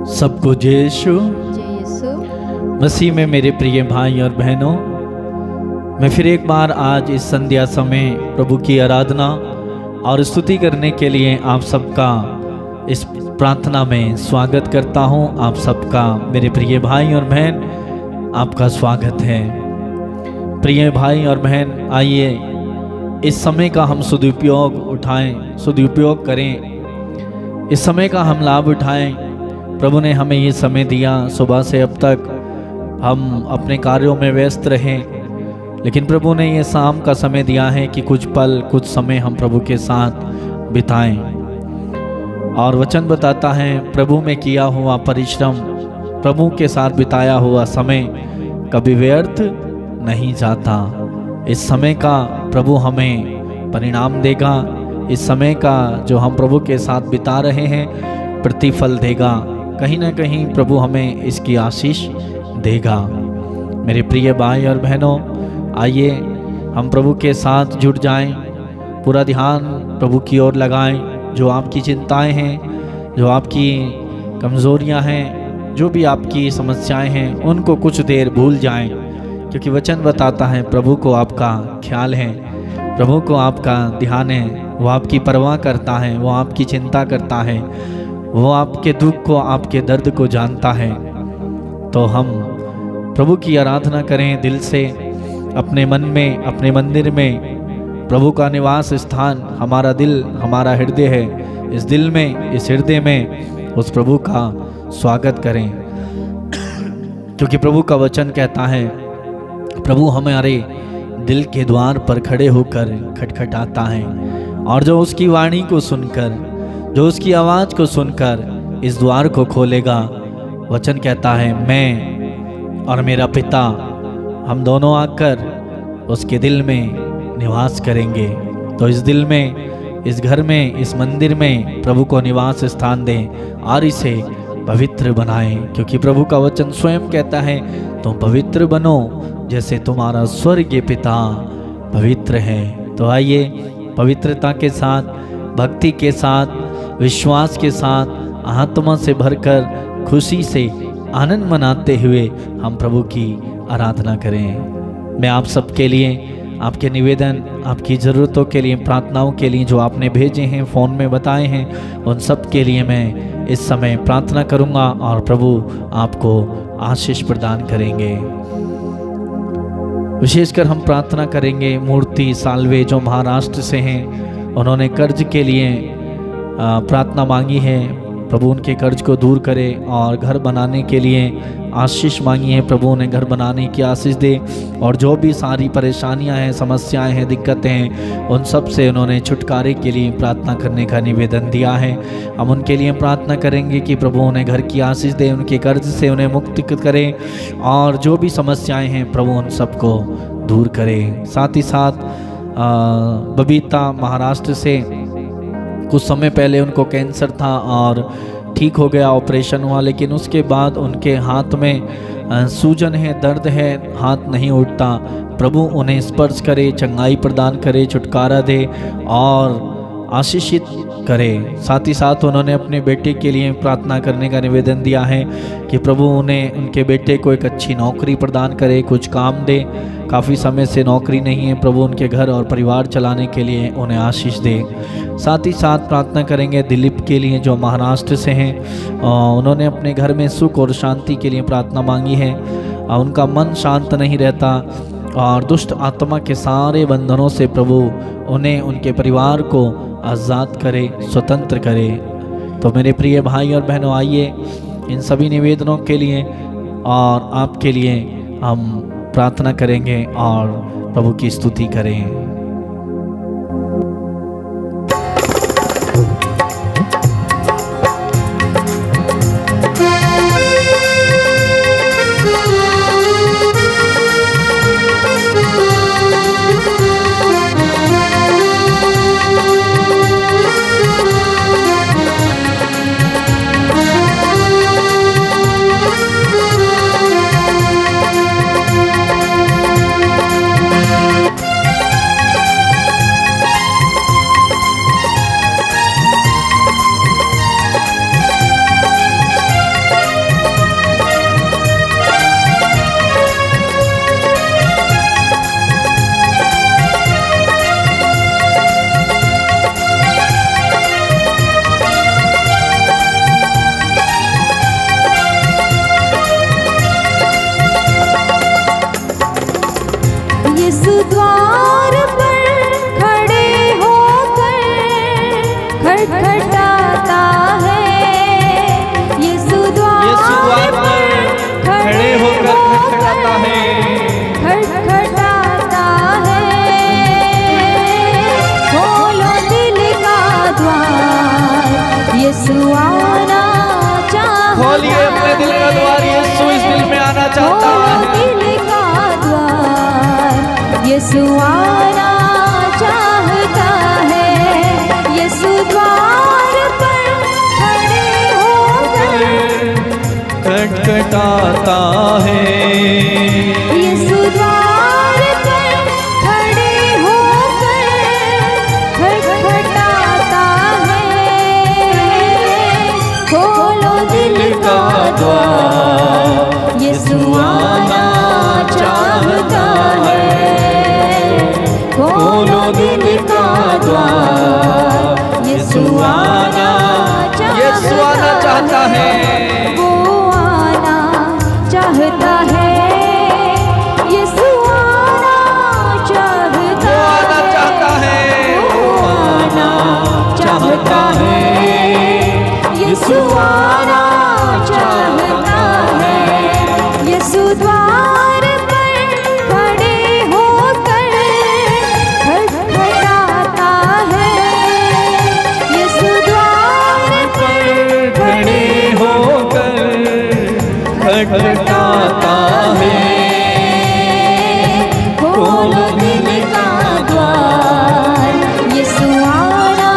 सबको जय यीशु मसीह में मेरे प्रिय भाई और बहनों, मैं फिर एक बार आज इस संध्या समय प्रभु की आराधना और स्तुति करने के लिए आप सबका इस प्रार्थना में स्वागत करता हूं। आप सबका मेरे प्रिय भाई और बहन आपका स्वागत है। प्रिय भाई और बहन, आइए इस समय का हम सदुपयोग उठाएं, सदुपयोग करें, इस समय का हम लाभ उठाएं। प्रभु ने हमें ये समय दिया, सुबह से अब तक हम अपने कार्यों में व्यस्त रहें, लेकिन प्रभु ने ये शाम का समय दिया है कि कुछ पल कुछ समय हम प्रभु के साथ बिताएं। और वचन बताता है प्रभु में किया हुआ परिश्रम, प्रभु के साथ बिताया हुआ समय कभी व्यर्थ नहीं जाता। इस समय का प्रभु हमें परिणाम देगा, इस समय का जो हम प्रभु के साथ बिता रहे हैं प्रतिफल देगा। कहीं ना कहीं प्रभु हमें इसकी आशीष देगा। मेरे प्रिय भाई और बहनों, आइए हम प्रभु के साथ जुड़ जाएं, पूरा ध्यान प्रभु की ओर लगाएं। जो आपकी चिंताएं हैं, जो आपकी कमज़ोरियां हैं, जो भी आपकी समस्याएं हैं, उनको कुछ देर भूल जाएं, क्योंकि वचन बताता है प्रभु को आपका ख्याल है, प्रभु को आपका ध्यान है, वो आपकी परवाह करता है, वो आपकी चिंता करता है, वो आपके दुख को, आपके दर्द को जानता है। तो हम प्रभु की आराधना करें दिल से, अपने मन में, अपने मंदिर में। प्रभु का निवास स्थान हमारा दिल, हमारा हृदय है। इस दिल में, इस हृदय में उस प्रभु का स्वागत करें, क्योंकि प्रभु का वचन कहता है प्रभु हमारे दिल के द्वार पर खड़े होकर खटखटाता है, और जो उसकी वाणी को सुनकर, जो उसकी आवाज़ को सुनकर इस द्वार को खोलेगा, वचन कहता है मैं और मेरा पिता हम दोनों आकर उसके दिल में निवास करेंगे। तो इस दिल में, इस घर में, इस मंदिर में प्रभु को निवास स्थान दें और इसे पवित्र बनाएं, क्योंकि प्रभु का वचन स्वयं कहता है तुम पवित्र बनो जैसे तुम्हारा स्वर्गीय पिता पवित्र है। तो आइए पवित्रता के साथ, भक्ति के साथ, विश्वास के साथ, आत्मा से भरकर, खुशी से आनंद मनाते हुए हम प्रभु की आराधना करें। मैं आप सबके लिए, आपके निवेदन, आपकी ज़रूरतों के लिए, प्रार्थनाओं के लिए जो आपने भेजे हैं, फ़ोन में बताए हैं, उन सब के लिए मैं इस समय प्रार्थना करूंगा और प्रभु आपको आशीष प्रदान करेंगे। विशेषकर हम प्रार्थना करेंगे मूर्ति साल्वे जो महाराष्ट्र से हैं, उन्होंने कर्ज के लिए प्रार्थना मांगी है। प्रभु उनके कर्ज को दूर करे और घर बनाने के लिए आशीष मांगी है। प्रभु उन्हें घर बनाने की आशीष दे, और जो भी सारी परेशानियां हैं, समस्याएं हैं, दिक्कतें हैं, उन सब से उन्होंने छुटकारे के लिए प्रार्थना करने का निवेदन दिया है। हम उनके लिए प्रार्थना करेंगे कि प्रभु उन्हें घर की आशीष दे, उनके कर्ज से उन्हें मुक्त करें, और जो भी समस्याएँ हैं प्रभु उन सबको दूर करें। साथ ही साथ बबीता महाराष्ट्र से, कुछ समय पहले उनको कैंसर था और ठीक हो गया, ऑपरेशन हुआ, लेकिन उसके बाद उनके हाथ में सूजन है, दर्द है, हाथ नहीं उठता। प्रभु उन्हें स्पर्श करे, चंगाई प्रदान करे, छुटकारा दे और आशीषित करे। साथ ही साथ उन्होंने अपने बेटे के लिए प्रार्थना करने का निवेदन दिया है कि प्रभु उन्हें, उनके बेटे को एक अच्छी नौकरी प्रदान करे, कुछ काम दे। काफ़ी समय से नौकरी नहीं है, प्रभु उनके घर और परिवार चलाने के लिए उन्हें आशीष दे। साथ ही साथ प्रार्थना करेंगे दिलीप के लिए जो महाराष्ट्र से हैं, उन्होंने अपने घर में सुख और शांति के लिए प्रार्थना मांगी है। उनका मन शांत नहीं रहता और दुष्ट आत्मा के सारे बंधनों से प्रभु उन्हें, उनके परिवार को आज़ाद करे, स्वतंत्र करे। तो मेरे प्रिय भाई और बहनों, आइए इन सभी निवेदनों के लिए और आपके लिए हम प्रार्थना करेंगे और प्रभु की स्तुति करें। खटखटाता है। यीशु द्वार पर खड़े होकर खटखटाता है। खोलो दिल का द्वार, यीशु आना चाहता है। खोलो दिल का द्वार, यीशु आना चाहता है। वो आना चाहता है। यीशु आना चाहता है। वो आना चाहता है। यीशु आना चाहता है। यीशु द्वार पर खड़े होकर खटखटाता है। यीशु द्वार पर खड़े होकर खटखटाता है। खोलो दिल का द्वार, यीशु आना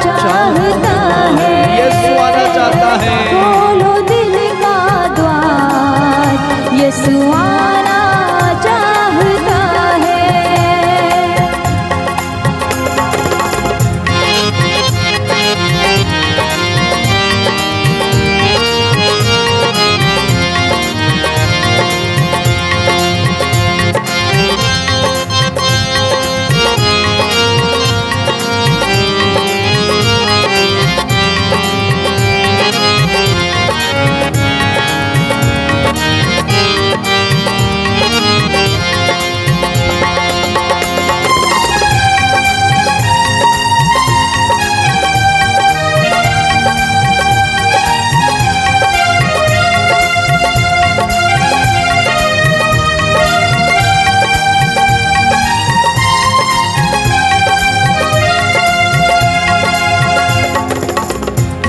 चाहता है। यीशु आना चाहता है। खोलो दिल का द्वार, यीशु आना चाहता है।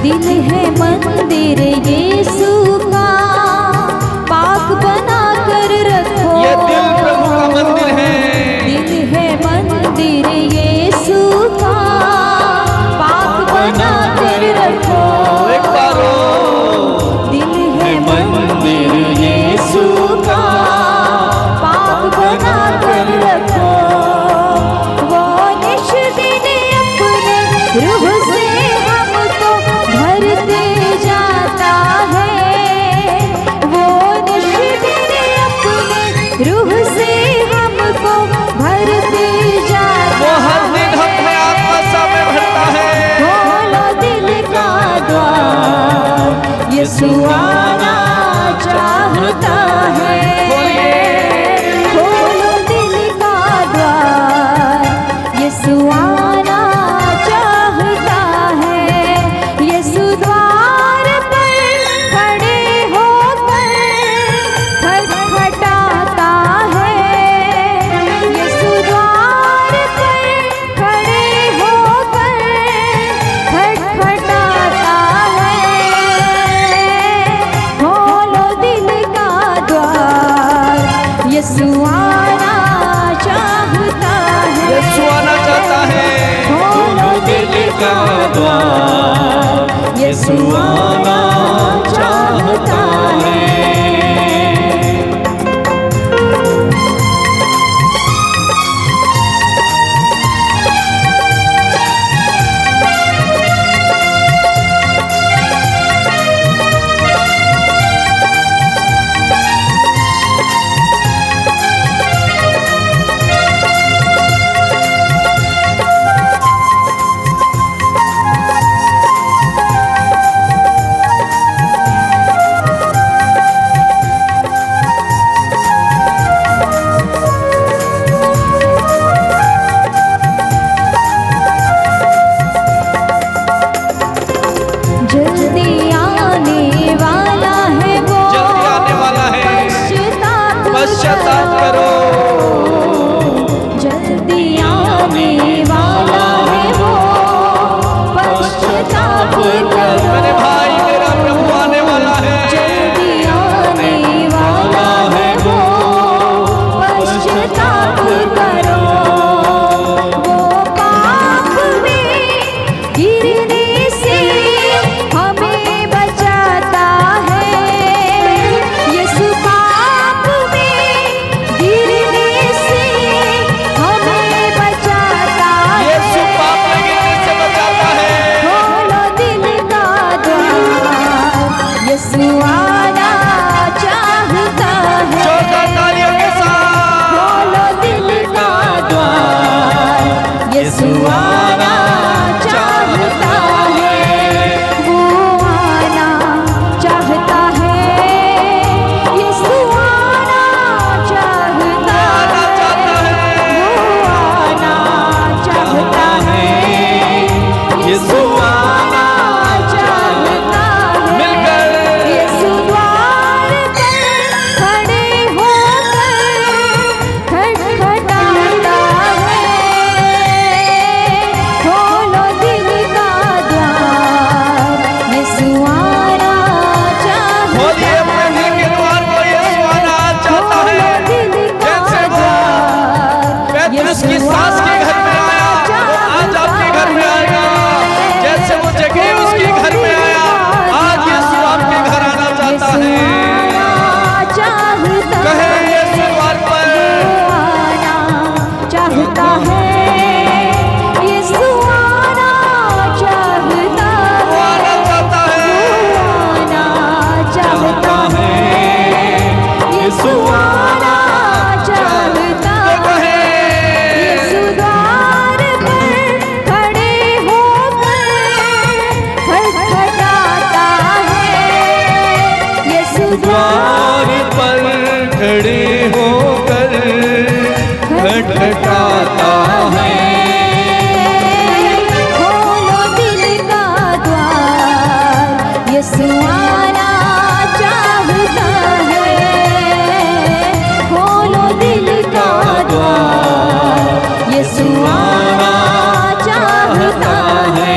दिल है मंदिर यीशु का, पाक बना कर रखो। ये दिल प्रभु का मंदिर है। दिल है मंदिर यीशु का, पाक बना कर रखो। एक बार दिल है मंदिर यीशु का, पाक बना कर रखो। वो निश दिन अपने रूह से हमको भरते जाता है। वो निश दिन अपने रूह से हमको भरते जाता वो हर दिन हमें आत्मा में भरता है। खोलो दिल का द्वार, यीशु आना चाहता है। खोलो दिल का द्वार, यीशु आना चाहता है। यीशु द्वार पर खड़े होकर खटखटाता है। यीशु द्वार पर खड़े होकर खटखटाता है। खोलो दिल का द्वार, यीशु आना चाहता है। यीशु आना चाहता है। खोलो दिल का द्वार, यीशु आना चाहता है। द्वार पर खड़े होकर खटखटाता है। खोलो दिल का द्वार, यीशु आना चाहता है। खोलो दिल का द्वार, यीशु आना चाहता है।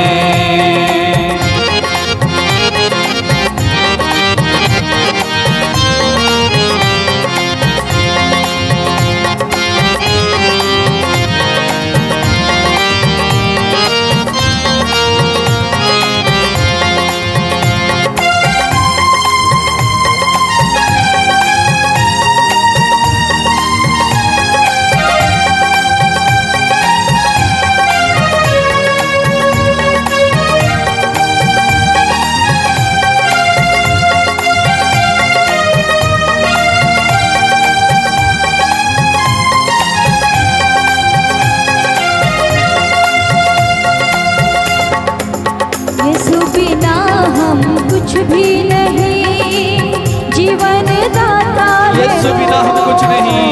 यीशु बिना हम कुछ भी नहीं, जीवन दाता है। यीशु बिना हम कुछ नहीं,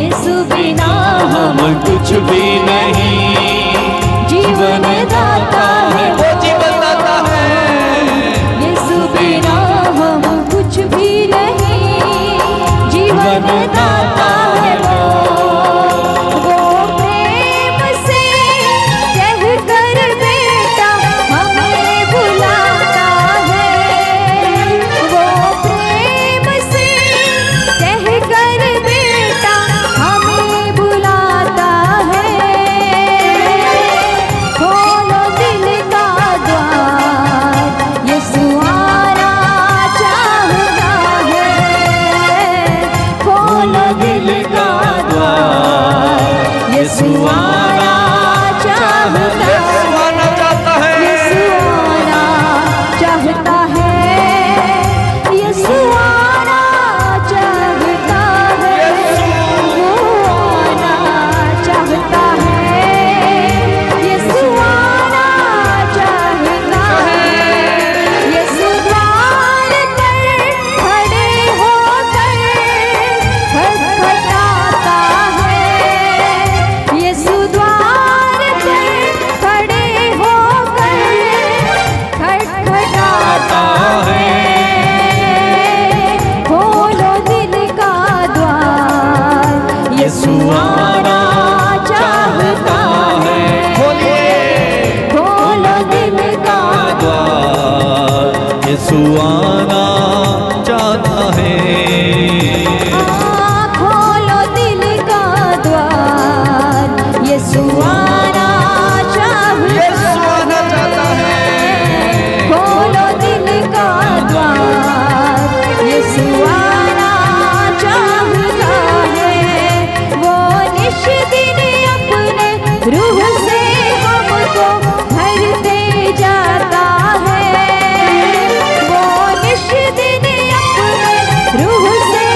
यीशु बिना हम कुछ भी नहीं, जीवन दाता है। वो जीवन दाता है। यीशु बिना हम कुछ भी नहीं, जीवन दाता है। वो प्रेम से कह कर बेटा हमें बुलाता है। वो प्रेम से कह कर बेटा हमें बुलाता है। खोलो दिल का द्वार, यीशु आना चाहता है। खोलो दिल का द्वार, यीशु आना चाहता है। यीशु आना चाहता है। यीशु आना चाहता है। यीशु आना चाहता है। वो आना चाहता है। यीशु आना चाहता है। यीशु द्वार पर खड़े होकर खटखटाता है। यीशु द्वार पर खड़े होकर खटखटाता है। खोलो दिल का द्वार, यीशु आना चाहता है। खोलिए खोलो दिल का द्वार, यीशु आना चाहता है। खोलो दिल का द्वार, यीशु आना यीशु आना चाहता है। खोलो दिल का द्वार, यीशु आना चाहता है। वो निश दिन अपने रूह से हमको भरते जाता है। वो निश दिन अपने रूह से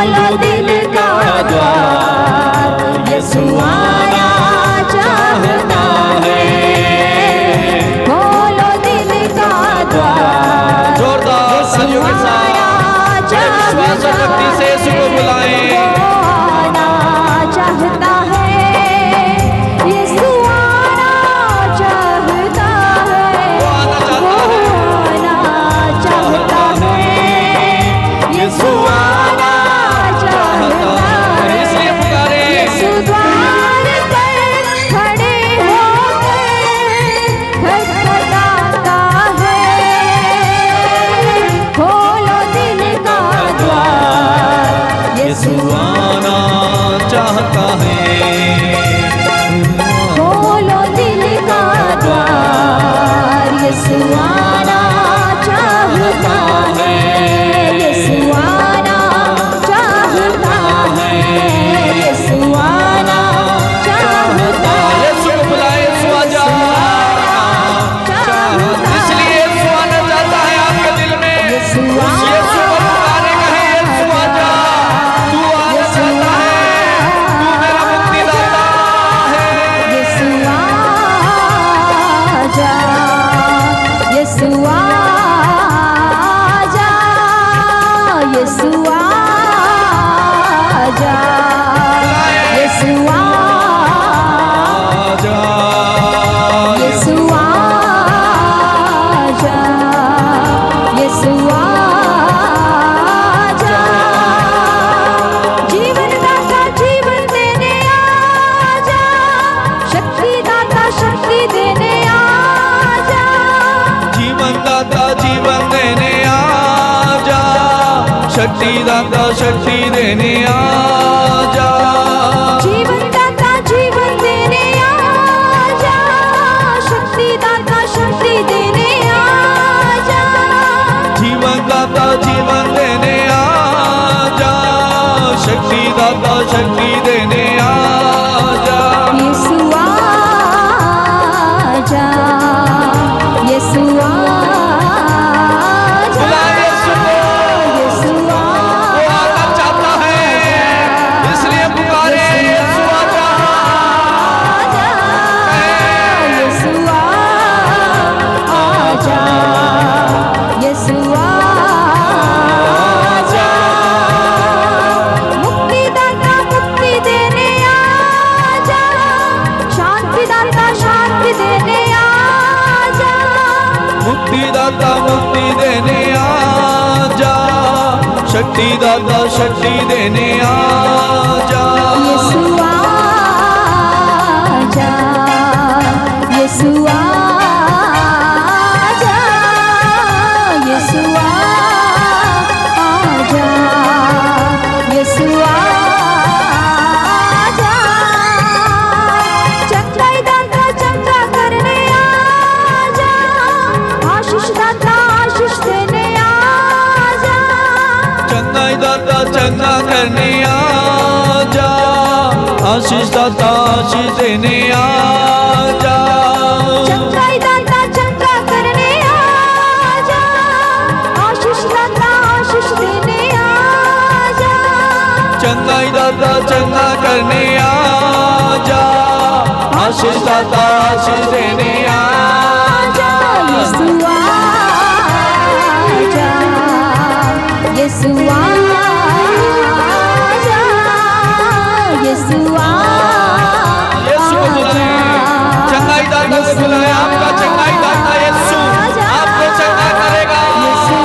खोलो दिल का द्वार, यीशु आना चाहता है। खोलो दिल का द्वार, जोरदार तालियों के साथ विश्वास और भक्ति से यीशु को बुलाएं। वो आना चाहता है, यीशु आना चाहता है, वो आना चाहता है, यीशु आना चाहता है। इसलिए पुकारे यीशु द्वार पर खड़े होकर खटखटाता है। खोलो दिल का द्वार, यीशु आना चाहता है। खोलो दिल का द्वार, यीशु आना चाहता है, यीशु आना चाहता है, यीशु आना चाहता है। यीशु को बुलाए, यीशु आजा। इसलिए यीशु आना चाहता है आपके दिल में। यीशु उस यीशु को पुकारे, कहे यीशु आजा, तू आना चाहता है, तू मेरा मुक्तिदाता है। यीशु आजा, यीशु आजा, यीशु आजा, यीशु आजा, यीशु आजा, यीशु आजा। जीवन दाता जीवन देने आजा, शक्ति दाता शक्ति देने आजा, जीवन दाता जीवन देने आजा, शक्ति दाता शक्ति देने आजा। जीवन दाता जीवन देने आजा, शक्ति दाता शक्ति देने आजा, जीवन दाता जीवन देने आजा, शक्ति दाता शक्ति देने आजा। यीशु आजा, यीशु आजा, बुला यीशु को, यीशु वो आना चाहता है, इसलिए पुकारे यीशु आजा। यीशु आजा, यीशु आजा। मुक्तिदाता मुक्ति देने आजा, शांतिदाता शांति देने आजा, मुक्तिदाता मुक्ति देने आजा, शक्ति दाता शक्ति देने आजा। यीशु आजा, यीशु आजा, यीशु आजा, यीशु आजा। चंगाई दाता चंगा करने आजा, आशीष दाता आशीष देने आजा, चंगाई दाता चंगा करने आजा, आशीष दाता आशीष देने आजा। चंगाई दाता चंगा करने आजा, आशीष दाता आशीष देने आजा, चंगाई दाता चंगा करने आजा, आशीष दाता आशीष देने आजा। यीशु आजा, यीशु आजा, यीशु यीशु को बुलाए, चंगाई दाता को बुलाए। आपका चंगाई दाता यीशु आपको चंगा करेगा। यीशु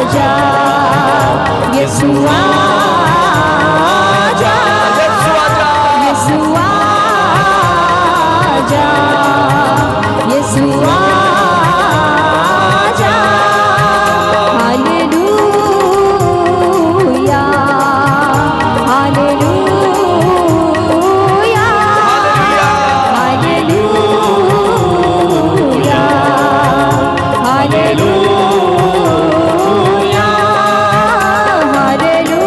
आजा, यीशु आजा, यीशु आजा, यीशु आजा, यीशु आजा। Hallelujah, hallelujah, hallelujah, hallelujah, hallelujah,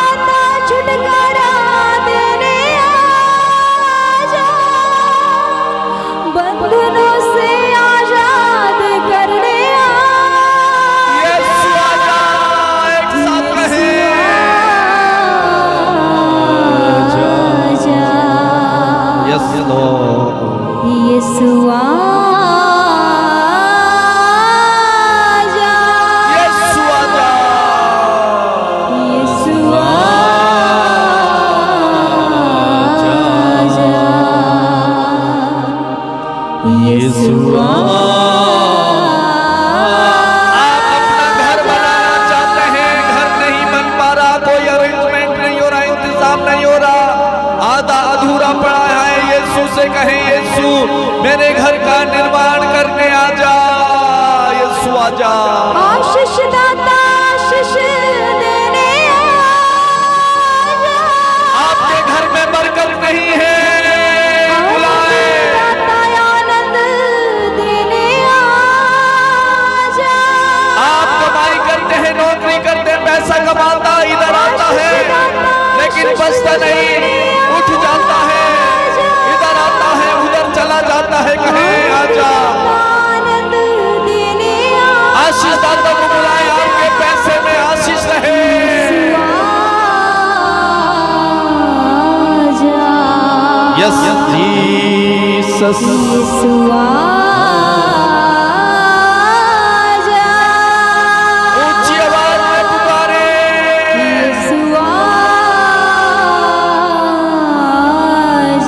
कहें यीशु मेरे घर का निर्माण करने आ जा, यीशु आ जा। आशीष दाता आशीष देने आ जा। आपके घर में बरकत नहीं है, बुलाए। दाता आनंद देने आ जा। आप कमाई करते हैं, नौकरी करते हैं, पैसा कमाता इधर आता है लेकिन बचता नहीं, उठ जाता है, इधर आता है उधर चला जाता है। कहें आजा, आनंद देने आ आशीष दाता को बुलाए, आपके पैसे में आशीष रहे। जा। यस जीसस, यीशु आ जा। ऊंची आवाज में पुकारे। यीशु आ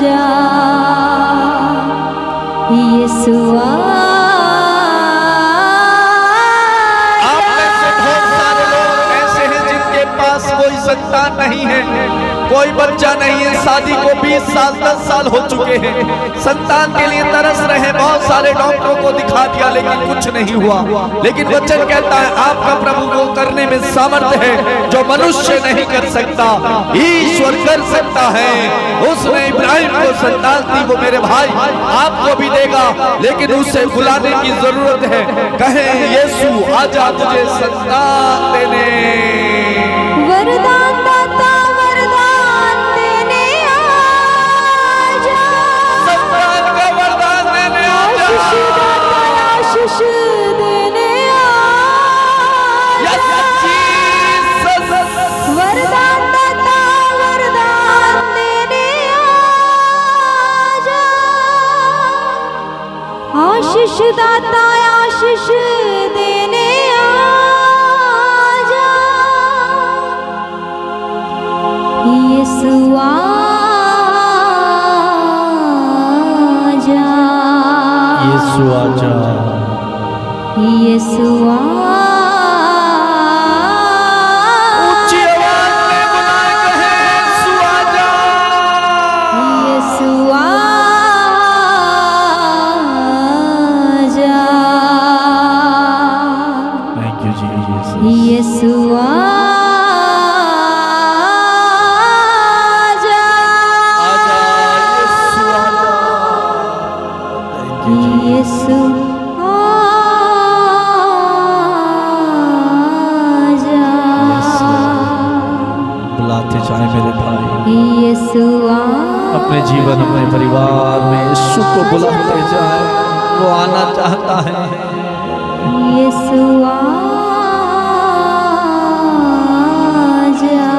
जा। यीशु आ आप में से बहुत सारे लोग ऐसे हैं जिनके पास कोई संतान नहीं है, कोई बच्चा नहीं है, शादी को 20 साल 10 साल हो चुके हैं, संतान के लिए तरस रहे, बहुत सारे डॉक्टरों को दिखा दिया लेकिन कुछ नहीं हुआ। लेकिन वचन कहता है आपका प्रभु को करने में सामर्थ्य है जो मनुष्य नहीं कर सकता, ईश्वर कर सकता है। उसने इब्राहिम को संतान दी, वो मेरे भाई आपको भी देगा, लेकिन उसे बुलाने की जरूरत है। कहें यीशु आजा तुझे संतान देने। वरदान दाता वरदान देने आ जा। संतान का वरदान देने आजा। आशीष दाता आशीष देने आ यस जा। जीसस, वरदान दाता वरदान देने आ जा। आशीष दाता आशीष देने आ जा। यीशु आ जा। यीशु आजा। यीशु आ ऊंची आवाज में बुलाए, कहें यीशु आजा। यीशु आ जा। Thank you Jesus. यीशु आ जा। आजा यीशु आजा। Thank you Jesus. यीशु आ जा। बुलाते जाए मेरे भाई, यीशु आ अपने जीवन अपने परिवार में यीशु को बुलाते जाए, वो आना चाहता है। यीशु आ जा।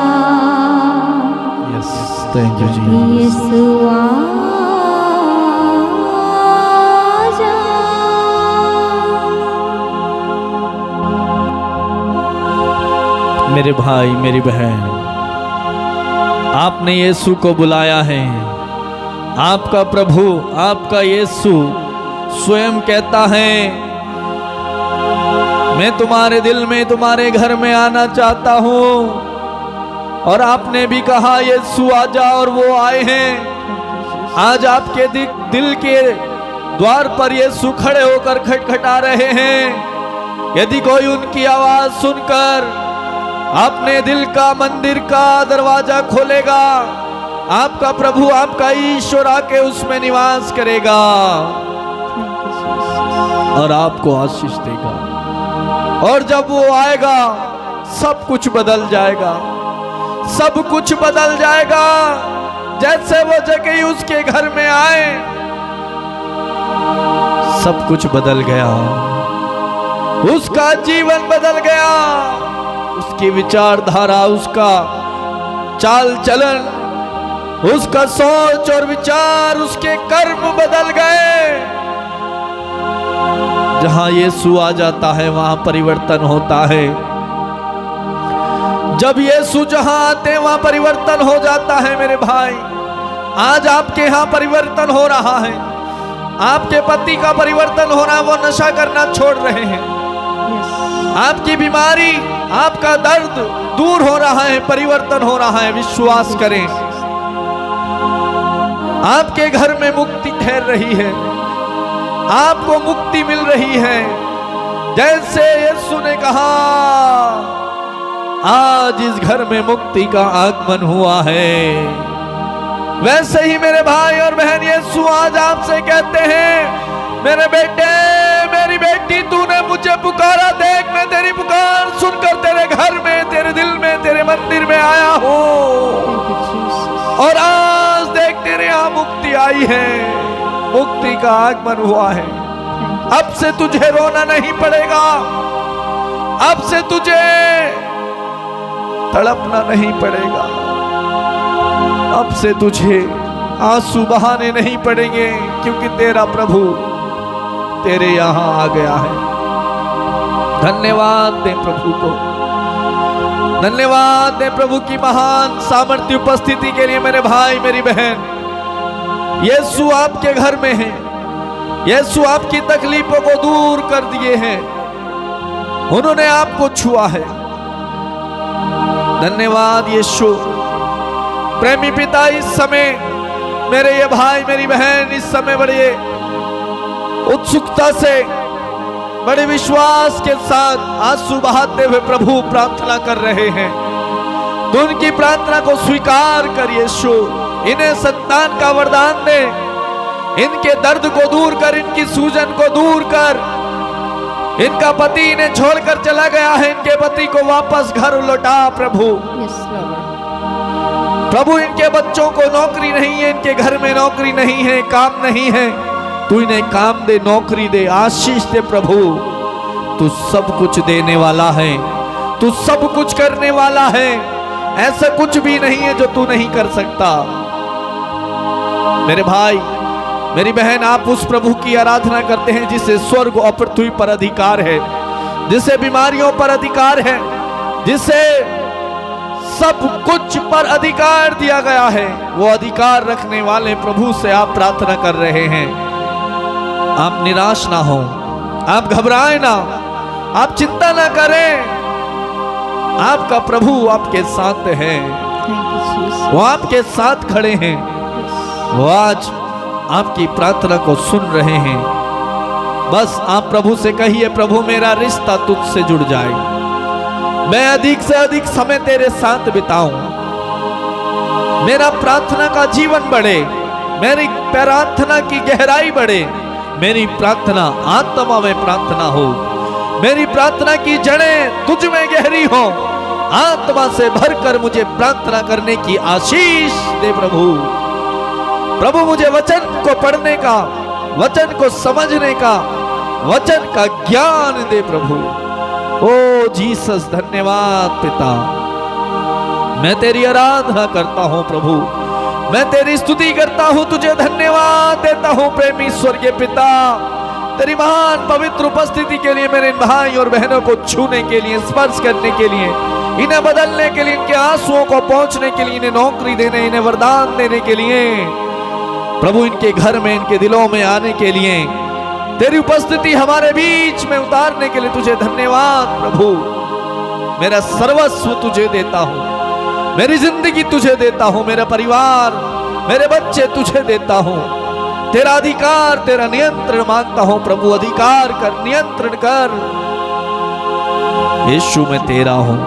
Yes thank you Jesus. Yeshu आ जा। मेरे भाई मेरी बहन, आपने यीशु को बुलाया है। आपका प्रभु आपका यीशु स्वयं कहता है मैं तुम्हारे दिल में तुम्हारे घर में आना चाहता हूं। और आपने भी कहा यीशु आजा, और वो आए हैं। आज आपके दिल के द्वार पर यीशु खड़े होकर खटखटा रहे हैं। यदि कोई उनकी आवाज सुनकर अपने दिल का मंदिर का दरवाजा खोलेगा, आपका प्रभु आपका ईश्वर आके उसमें निवास करेगा और आपको आशीष देगा। और जब वो आएगा सब कुछ बदल जाएगा, सब कुछ बदल जाएगा। जैसे वो जगह उसके घर में आए, सब कुछ बदल गया, उसका जीवन बदल गया, उसकी विचारधारा, उसका चाल चलन, उसका सोच और विचार, उसके कर्म बदल गए। जहां यीशु आ जाता है वहां परिवर्तन होता है। जब यीशु जहां आते हैं वहां परिवर्तन हो जाता है। मेरे भाई आज आपके यहां परिवर्तन हो रहा है। आपके पति का परिवर्तन हो रहा है, वो नशा करना छोड़ रहे हैं। आपकी बीमारी, आपका दर्द दूर हो रहा है, परिवर्तन हो रहा है। विश्वास करें। आपके घर में मुक्ति ठहर रही है, आपको मुक्ति मिल रही है। जैसे यीशु ने कहा आज इस घर में मुक्ति का आगमन हुआ है, वैसे ही मेरे भाई और बहन यीशु आज आपसे कहते हैं मेरे बेटे मेरी बेटी, तूने मुझे पुकारा, देख मैं तेरी पुकार सुनकर तेरे घर में, तेरे दिल में, तेरे मंदिर में आया हूं और आज देख तेरे यहां मुक्ति आई है, मुक्ति का आगमन हुआ है। अब से तुझे रोना नहीं पड़ेगा, अब से तुझे तड़पना नहीं पड़ेगा, अब से तुझे आंसू बहाने नहीं पड़ेंगे, क्योंकि तेरा प्रभु तेरे यहां आ गया है। धन्यवाद दे प्रभु को, धन्यवाद दे प्रभु की महान सामर्थ्य उपस्थिति के लिए। मेरे भाई मेरी बहन, यीशु आपके घर में है, यीशु आपकी तकलीफों को दूर कर दिए हैं, उन्होंने आपको छुआ है। धन्यवाद यीशु। प्रेमी पिता, इस समय मेरे ये भाई मेरी बहन इस समय बड़े उत्सुकता से, बड़े विश्वास के साथ आंसू बहाते हुए प्रभु प्रार्थना कर रहे हैं। तो उनकी प्रार्थना को स्वीकार कर यीशु, इन्हें संतान का वरदान दे, इनके दर्द को दूर कर, इनकी सूजन को दूर कर। इनका पति इन्हें छोड़कर चला गया है, इनके पति को वापस घर लौटा प्रभु। प्रभु इनके बच्चों को नौकरी नहीं है, इनके घर में नौकरी नहीं है, काम नहीं है, तू इन्हें काम दे, नौकरी दे, आशीष दे प्रभु। तू सब कुछ देने वाला है, तू सब कुछ करने वाला है, ऐसा कुछ भी नहीं है जो तू नहीं कर सकता। मेरे भाई मेरी बहन, आप उस प्रभु की आराधना करते हैं जिसे स्वर्ग और पृथ्वी पर अधिकार है, जिसे बीमारियों पर अधिकार है, जिसे सब कुछ पर अधिकार दिया गया है। वो अधिकार रखने वाले प्रभु से आप प्रार्थना कर रहे हैं। आप निराश ना हो, आप घबराएं ना, आप चिंता ना करें, आपका प्रभु आपके साथ है, वो आपके साथ खड़े हैं, वो आज आपकी प्रार्थना को सुन रहे हैं। बस आप प्रभु से कहिए, प्रभु मेरा रिश्ता तुझसे जुड़ जाए, मैं अधिक से अधिक समय तेरे साथ बिताऊं, मेरा प्रार्थना का जीवन बढ़े, मेरी प्रार्थना की गहराई बढ़े, मेरी प्रार्थना आत्मा में प्रार्थना हो, मेरी प्रार्थना की जड़ें तुझ में गहरी हो, आत्मा से भरकर मुझे प्रार्थना करने की आशीष दे प्रभु। प्रभु मुझे वचन को पढ़ने का, वचन को समझने का, वचन का ज्ञान दे प्रभु। ओ जीसस, धन्यवाद पिता, मैं तेरी आराधना करता हूं प्रभु, मैं तेरी स्तुति करता हूं, तुझे धन्यवाद देता हूं प्रेमी स्वर्गीय पिता, तेरी महान पवित्र उपस्थिति के लिए, मेरे भाई और बहनों को छूने के लिए, स्पर्श करने के लिए, इन्हें बदलने के लिए, इनके आंसुओं को पहुंचने के लिए, इन्हें नौकरी देने, इन्हें वरदान देने के लिए प्रभु, इनके घर में, इनके दिलों में आने के लिए, तेरी उपस्थिति हमारे बीच में उतारने के लिए तुझे धन्यवाद प्रभु। मेरा सर्वस्व तुझे देता हूं, मेरी जिंदगी तुझे देता हूं, मेरा परिवार, मेरे बच्चे तुझे देता हूं, तेरा अधिकार, तेरा नियंत्रण मांगता हूं प्रभु। अधिकार कर, नियंत्रण कर। यीशु मैं तेरा हूं,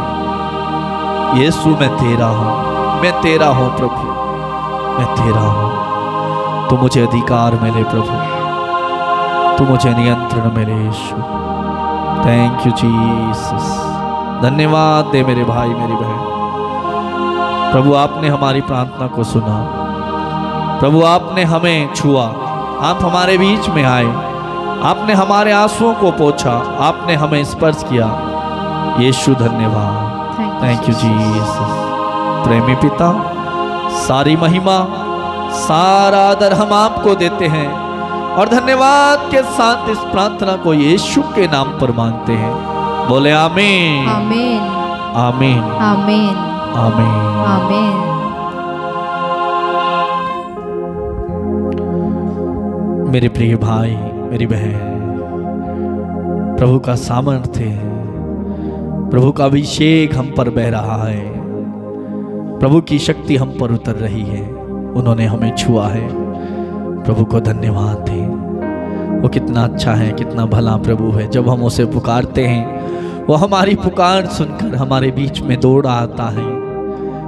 यीशु मैं तेरा हूं, मैं तेरा हूं प्रभु, मैं तेरा हूं। तो मुझे अधिकार मिले प्रभु, तो मुझे नियंत्रण मिले यीशु। Thank you Jesus. धन्यवाद दे मेरे भाई मेरी बहन। प्रभु आपने हमारी प्रार्थना को सुना, प्रभु आपने हमें छुआ, आप हमारे बीच में आए, आपने हमारे आंसुओं को पोंछा, आपने हमें स्पर्श किया। यीशु धन्यवाद। Thank you Jesus. प्रेमी पिता, सारी महिमा, सारा आदर हम आपको देते हैं और धन्यवाद के साथ इस प्रार्थना को यीशु के नाम पर मांगते हैं। बोले आमीन, आमीन, आमीन, आमीन, आमीन, आमीन। मेरे प्रिय भाई मेरी बहन, प्रभु का सामर्थ्य है, प्रभु का अभिषेक हम पर बह रहा है, प्रभु की शक्ति हम पर उतर रही है। उन्होंने हमें छुआ है, प्रभु को धन्यवाद दें। वो कितना अच्छा है, कितना भला प्रभु है। जब हम उसे पुकारते हैं वो हमारी पुकार सुनकर हमारे बीच में दौड़ आता है।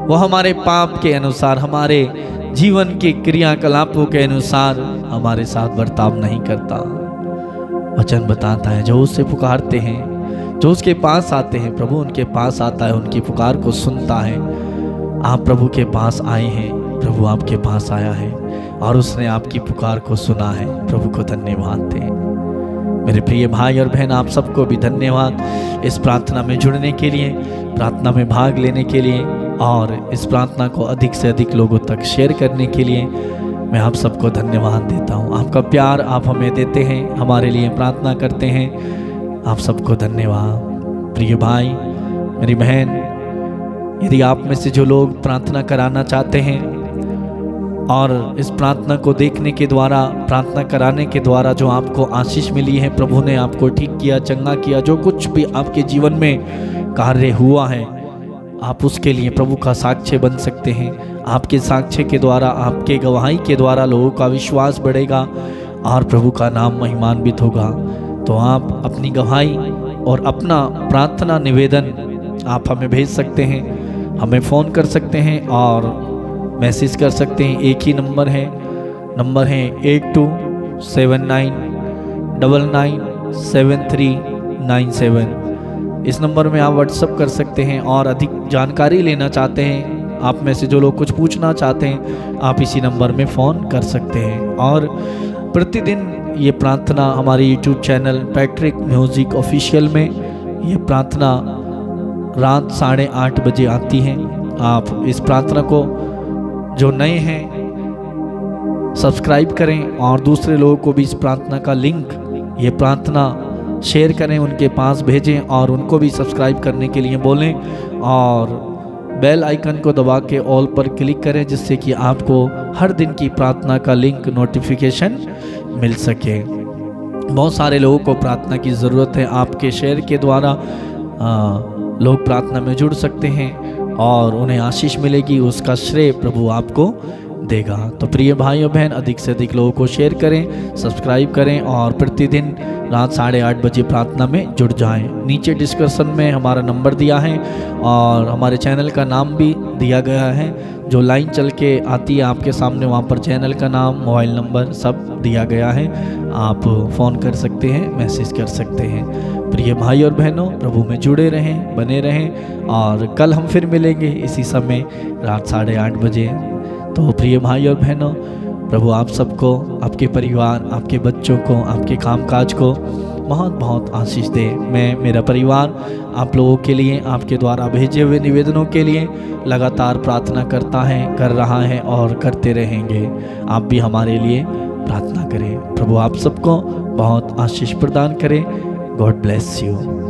वो हमारे पाप के अनुसार, हमारे जीवन के क्रियाकलापों के अनुसार हमारे साथ बर्ताव नहीं करता। वचन बताता है जो उसे पुकारते हैं, जो उसके पास आते हैं, प्रभु उनके पास आता है, उनकी पुकार को सुनता है। आप प्रभु के पास आए हैं, प्रभु आपके पास आया है और उसने आपकी पुकार को सुना है। प्रभु को धन्यवाद दें। मेरे प्रिय भाई और बहन, आप सबको भी धन्यवाद इस प्रार्थना में जुड़ने के लिए, प्रार्थना में भाग लेने के लिए और इस प्रार्थना को अधिक से अधिक लोगों तक शेयर करने के लिए मैं आप सबको धन्यवाद देता हूँ। आपका प्यार आप हमें देते हैं, हमारे लिए प्रार्थना करते हैं। आप सबको धन्यवाद। प्रिय भाई, मेरी बहन, यदि आप में से जो लोग प्रार्थना कराना चाहते हैं और इस प्रार्थना को देखने के द्वारा, प्रार्थना कराने के द्वारा जो आपको आशीष मिली है, प्रभु ने आपको ठीक किया, चंगा किया, जो कुछ भी आपके जीवन में कार्य हुआ है, आप उसके लिए प्रभु का साक्ष्य बन सकते हैं। आपके साक्ष्य के द्वारा, आपके गवाही के द्वारा लोगों का विश्वास बढ़ेगा और प्रभु का नाम महिमान्वित होगा। तो आप अपनी गवाही और अपना प्रार्थना निवेदन आप हमें भेज सकते हैं, हमें फ़ोन कर सकते हैं और मैसेज कर सकते हैं। एक ही नंबर है 8279997397। इस नंबर में आप व्हाट्सअप कर सकते हैं और अधिक जानकारी लेना चाहते हैं, आप में से जो लोग कुछ पूछना चाहते हैं, आप इसी नंबर में फ़ोन कर सकते हैं। और प्रतिदिन ये प्रार्थना हमारे YouTube channel Patrick music official में ये प्रार्थना रात 8:30 बजे आती है। आप इस प्रार्थना को, जो नए हैं, सब्सक्राइब करें और दूसरे लोगों को भी इस प्रार्थना का लिंक, ये प्रार्थना शेयर करें, उनके पास भेजें और उनको भी सब्सक्राइब करने के लिए बोलें और बेल आइकन को दबा के ऑल पर क्लिक करें, जिससे कि आपको हर दिन की प्रार्थना का लिंक नोटिफिकेशन मिल सके। बहुत सारे लोगों को प्रार्थना की ज़रूरत है। आपके शेयर के द्वारा लोग प्रार्थना में जुड़ सकते हैं और उन्हें आशीष मिलेगी, उसका श्रेय प्रभु आपको देगा। तो प्रिय भाई और बहन, अधिक से अधिक लोगों को शेयर करें, सब्सक्राइब करें और प्रतिदिन रात 8:30 बजे प्रार्थना में जुड़ जाएं। नीचे डिस्क्रिप्शन में हमारा नंबर दिया है और हमारे चैनल का नाम भी दिया गया है। जो लाइन चल के आती है आपके सामने, वहाँ पर चैनल का नाम, मोबाइल नंबर सब दिया गया है। आप फ़ोन कर सकते हैं, मैसेज कर सकते हैं। प्रिय भाई और बहनों, प्रभु में जुड़े रहें, बने रहें और कल हम फिर मिलेंगे इसी समय रात 8:30 बजे। तो प्रिय भाई और बहनों, प्रभु आप सबको, आपके परिवार, आपके बच्चों को, आपके कामकाज को बहुत बहुत आशीष दे। मैं, मेरा परिवार आप लोगों के लिए, आपके द्वारा भेजे हुए निवेदनों के लिए लगातार प्रार्थना करता है, कर रहा है और करते रहेंगे। आप भी हमारे लिए प्रार्थना करें। प्रभु आप सबको बहुत आशीष प्रदान करें। God bless you.